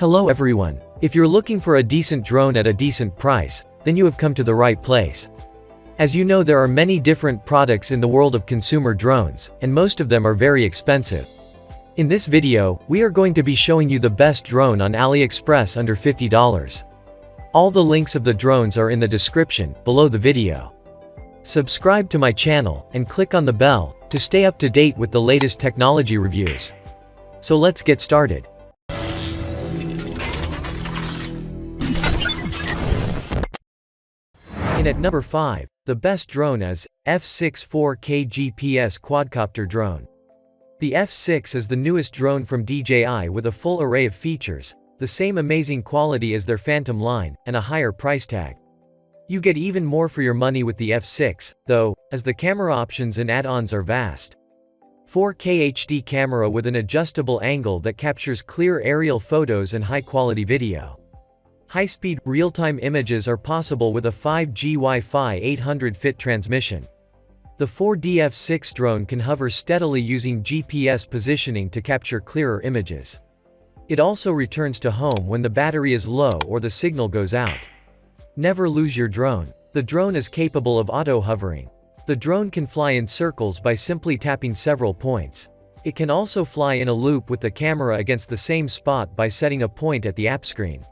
Hello everyone. If you're looking for a decent drone at a decent price, then you have come to the right place. As you know, there are many different products in the world of consumer drones, and most of them are very expensive. In this video, we are going to be showing you the best drone on Aliexpress under $50. All the links of the drones are in the description below the video. Subscribe to my channel and click on the bell to stay up to date with the latest technology reviews. So let's get started. In at number 5, the best drone is F6 4K GPS Quadcopter Drone. The F6 is the newest drone from DJI with a full array of features, the same amazing quality as their Phantom line, and a higher price tag. You get even more for your money with the F6, though, as the camera options and add-ons are vast. 4K HD camera with an adjustable angle that captures clear aerial photos and high-quality video. High-speed, real-time images are possible with a 5G Wi-Fi 800-fit transmission. The 4D F6 drone can hover steadily using GPS positioning to capture clearer images. It also returns to home when the battery is low or the signal goes out. Never lose your drone. The drone is capable of auto-hovering. The drone can fly in circles by simply tapping several points. It can also fly in a loop with the camera against the same spot by setting a point at the app screen.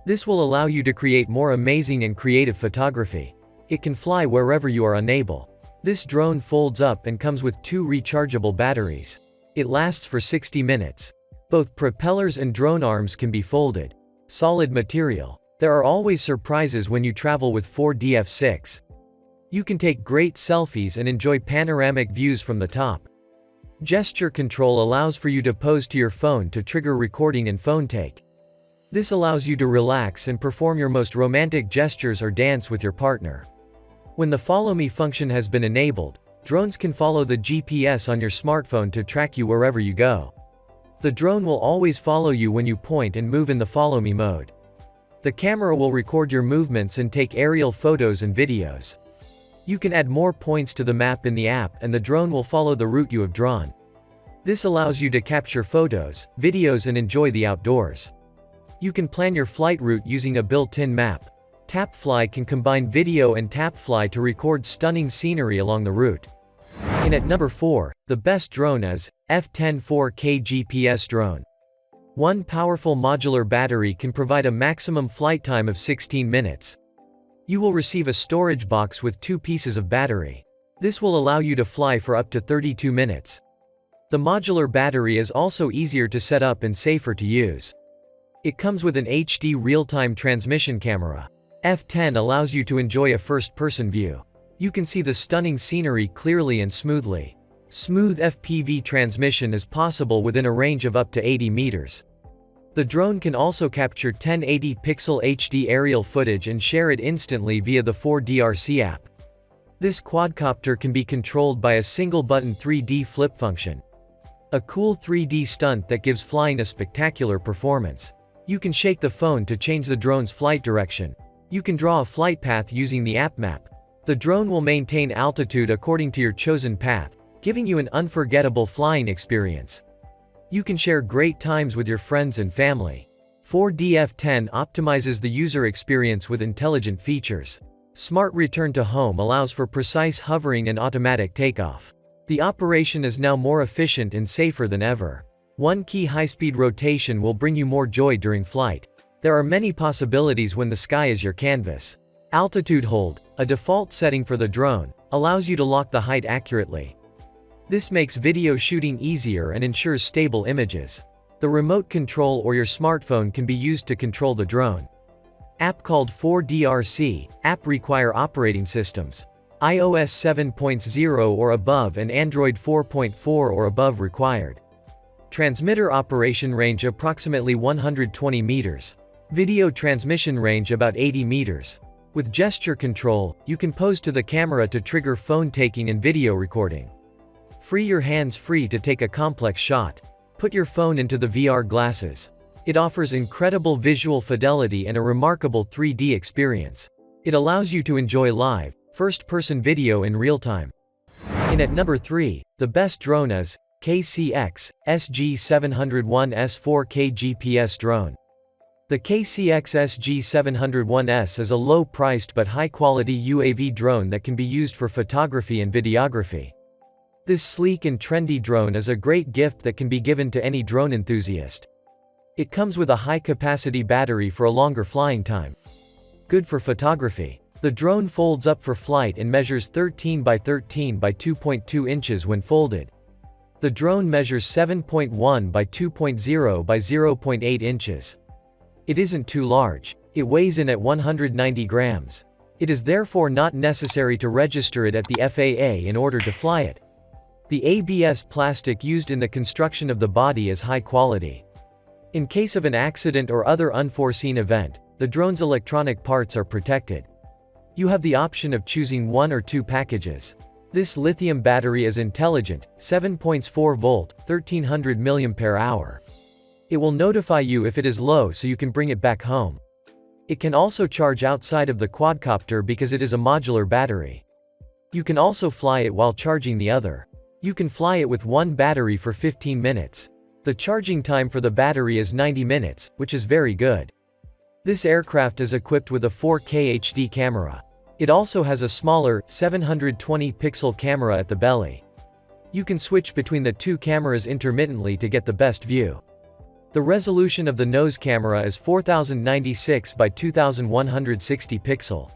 This will allow you to create more amazing and creative photography. It can fly wherever you are unable. This drone folds up and comes with 2 rechargeable batteries. It lasts for 60 minutes. Both propellers and drone arms can be folded. Solid material. There are always surprises when you travel with 4D F6. You can take great selfies and enjoy panoramic views from the top. Gesture control allows for you to pose to your phone to trigger recording and phone take. This allows you to relax and perform your most romantic gestures or dance with your partner. When the Follow Me function has been enabled, drones can follow the GPS on your smartphone to track you wherever you go. The drone will always follow you when you point and move in the Follow Me mode. The camera will record your movements and take aerial photos and videos. You can add more points to the map in the app and the drone will follow the route you have drawn. This allows you to capture photos, videos and enjoy the outdoors. You can plan your flight route using a built-in map. TapFly can combine video and TapFly to record stunning scenery along the route. In at number 4, the best drone is F10 4K GPS Drone. One powerful modular battery can provide a maximum flight time of 16 minutes. You will receive a storage box with 2 pieces of battery. This will allow you to fly for up to 32 minutes. The modular battery is also easier to set up and safer to use. It comes with an HD real-time transmission camera. F10 allows you to enjoy a first-person view. You can see the stunning scenery clearly and smoothly. Smooth FPV transmission is possible within a range of up to 80 meters. The drone can also capture 1080 pixel HD aerial footage and share it instantly via the 4DRC app. This quadcopter can be controlled by a single-button 3D flip function. A cool 3D stunt that gives flying a spectacular performance. You can shake the phone to change the drone's flight direction. You can draw a flight path using the app map. The drone will maintain altitude according to your chosen path, giving you an unforgettable flying experience. You can share great times with your friends and family. 4D F10 optimizes the user experience with intelligent features. Smart Return to Home allows for precise hovering and automatic takeoff. The operation is now more efficient and safer than ever. One key high-speed rotation will bring you more joy during flight. There are many possibilities when the sky is your canvas. Altitude Hold, a default setting for the drone, allows you to lock the height accurately. This makes video shooting easier and ensures stable images. The remote control or your smartphone can be used to control the drone. App called 4DRC, app require operating systems. iOS 7.0 or above and Android 4.4 or above required. Transmitter operation range approximately 120 meters. Video transmission range about 80 meters. With gesture control, you can pose to the camera to trigger phone taking and video recording. Free your hands free to take a complex shot. Put your phone into the VR glasses. It offers incredible visual fidelity and a remarkable 3D experience. It allows you to enjoy live, first-person video in real time. In at number 3, the best drone is KCX SG701S 4K GPS Drone. The KCX-SG701S is a low-priced but high-quality UAV drone that can be used for photography and videography. This sleek and trendy drone is a great gift that can be given to any drone enthusiast. It comes with a high-capacity battery for a longer flying time. Good for photography. The drone folds up for flight and measures 13 by 13 by 2.2 inches when folded. The drone measures 7.1 by 2.0 by 0.8 inches. It isn't too large. It weighs in at 190 grams. It is therefore not necessary to register it at the FAA in order to fly it. The ABS plastic used in the construction of the body is high quality. In case of an accident or other unforeseen event, the drone's electronic parts are protected. You have the option of choosing 1 or 2 packages. This lithium battery is intelligent, 7.4 volt, 1300 mAh. It will notify you if it is low so you can bring it back home. It can also charge outside of the quadcopter because it is a modular battery. You can also fly it while charging the other. You can fly it with one battery for 15 minutes. The charging time for the battery is 90 minutes, which is very good. This aircraft is equipped with a 4K HD camera. It also has a smaller, 720 pixel camera at the belly. You can switch between the 2 cameras intermittently to get the best view. The resolution of the nose camera is 4096 by 2160 pixel.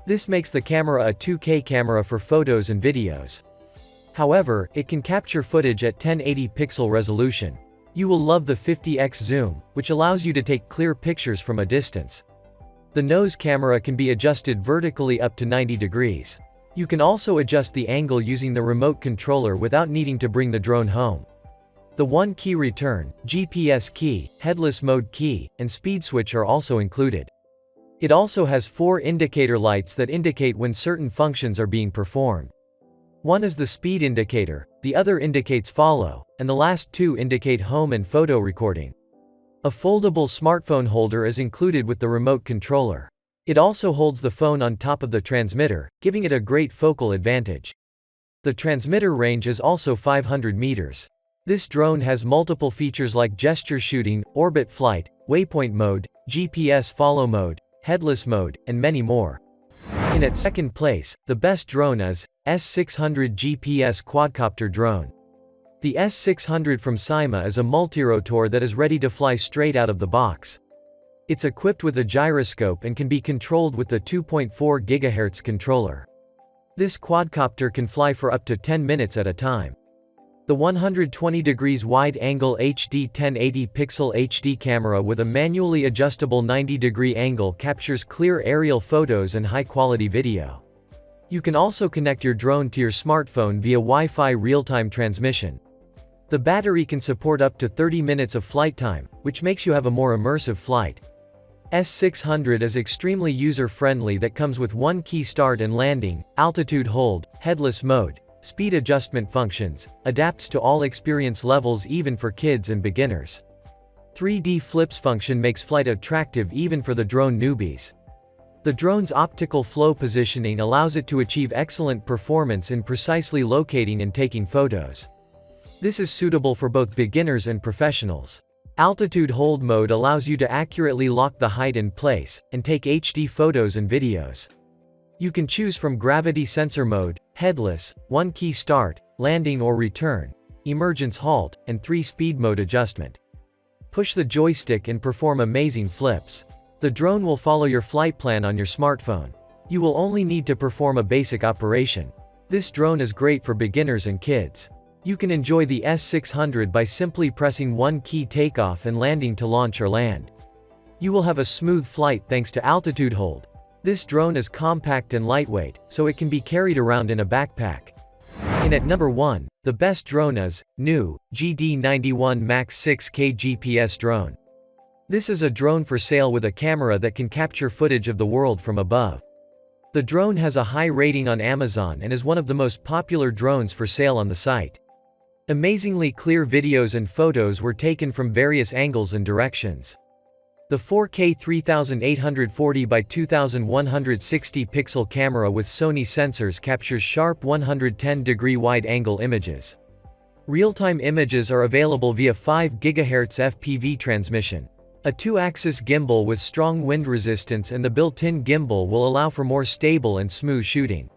This makes the camera a 2K camera for photos and videos. However, it can capture footage at 1080 pixel resolution. You will love the 50x zoom, which allows you to take clear pictures from a distance. The nose camera can be adjusted vertically up to 90 degrees. You can also adjust the angle using the remote controller without needing to bring the drone home. The one key return, GPS key, headless mode key, and speed switch are also included. It also has 4 indicator lights that indicate when certain functions are being performed. One is the speed indicator, the other indicates follow, and the last 2 indicate home and photo recording. A foldable smartphone holder is included with the remote controller. It also holds the phone on top of the transmitter, giving it a great focal advantage. The transmitter range is also 500 meters. This drone has multiple features like gesture shooting, orbit flight, waypoint mode, GPS follow mode, headless mode, and many more. In at second place, the best drone is S600 GPS Quadcopter Drone. The S600 from Syma is a multirotor that is ready to fly straight out of the box. It's equipped with a gyroscope and can be controlled with the 2.4 GHz controller. This quadcopter can fly for up to 10 minutes at a time. The 120 degrees wide-angle HD 1080 pixel HD camera with a manually adjustable 90-degree angle captures clear aerial photos and high-quality video. You can also connect your drone to your smartphone via Wi-Fi real-time transmission. The battery can support up to 30 minutes of flight time, which makes you have a more immersive flight. S600 is extremely user-friendly that comes with one key start and landing, altitude hold, headless mode, speed adjustment functions, adapts to all experience levels even for kids and beginners. 3D flips function makes flight attractive even for the drone newbies. The drone's optical flow positioning allows it to achieve excellent performance in precisely locating and taking photos. This is suitable for both beginners and professionals. Altitude hold mode allows you to accurately lock the height in place, and take HD photos and videos. You can choose from gravity sensor mode, headless, one key start, landing or return, emergence halt, and 3-speed mode adjustment. Push the joystick and perform amazing flips. The drone will follow your flight plan on your smartphone. You will only need to perform a basic operation. This drone is great for beginners and kids. You can enjoy the S600 by simply pressing one key takeoff and landing to launch or land. You will have a smooth flight thanks to altitude hold. This drone is compact and lightweight, so it can be carried around in a backpack. And at number 1, the best drone is new GD91 Max 6K GPS drone. This is a drone for sale with a camera that can capture footage of the world from above. The drone has a high rating on Amazon and is one of the most popular drones for sale on the site. Amazingly clear videos and photos were taken from various angles and directions. The 4K 3840 by 2160 pixel camera with Sony sensors captures sharp 110-degree wide-angle images. Real-time images are available via 5 GHz FPV transmission. A 2-axis gimbal with strong wind resistance and the built-in gimbal will allow for more stable and smooth shooting.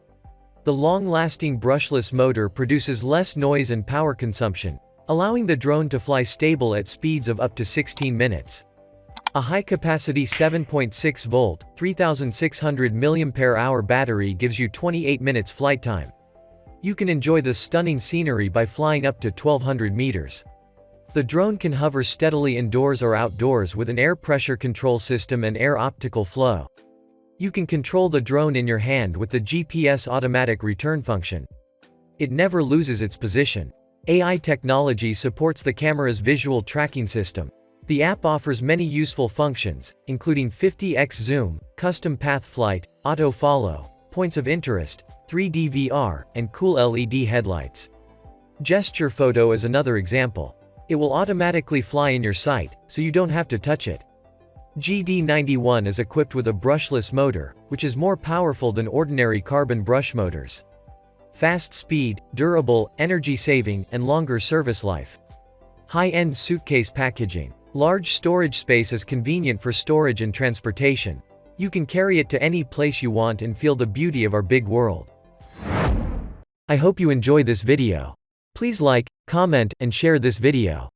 The long-lasting brushless motor produces less noise and power consumption, allowing the drone to fly stable at speeds of up to 16 minutes. A high-capacity 7.6-volt, 3600 mAh battery gives you 28 minutes flight time. You can enjoy the stunning scenery by flying up to 1200 meters. The drone can hover steadily indoors or outdoors with an air pressure control system and air optical flow. You can control the drone in your hand with the GPS automatic return function. It never loses its position. AI technology supports the camera's visual tracking system. The app offers many useful functions, including 50x zoom, custom path flight, auto follow, points of interest, 3D VR, and cool LED headlights. Gesture photo is another example. It will automatically fly in your sight, so you don't have to touch it. GD91 is equipped with a brushless motor, which is more powerful than ordinary carbon brush motors. Fast speed, durable, energy-saving, and longer service life. High-end suitcase packaging. Large storage space is convenient for storage and transportation. You can carry it to any place you want and feel the beauty of our big world. I hope you enjoy this video. Please like, comment, and share this video.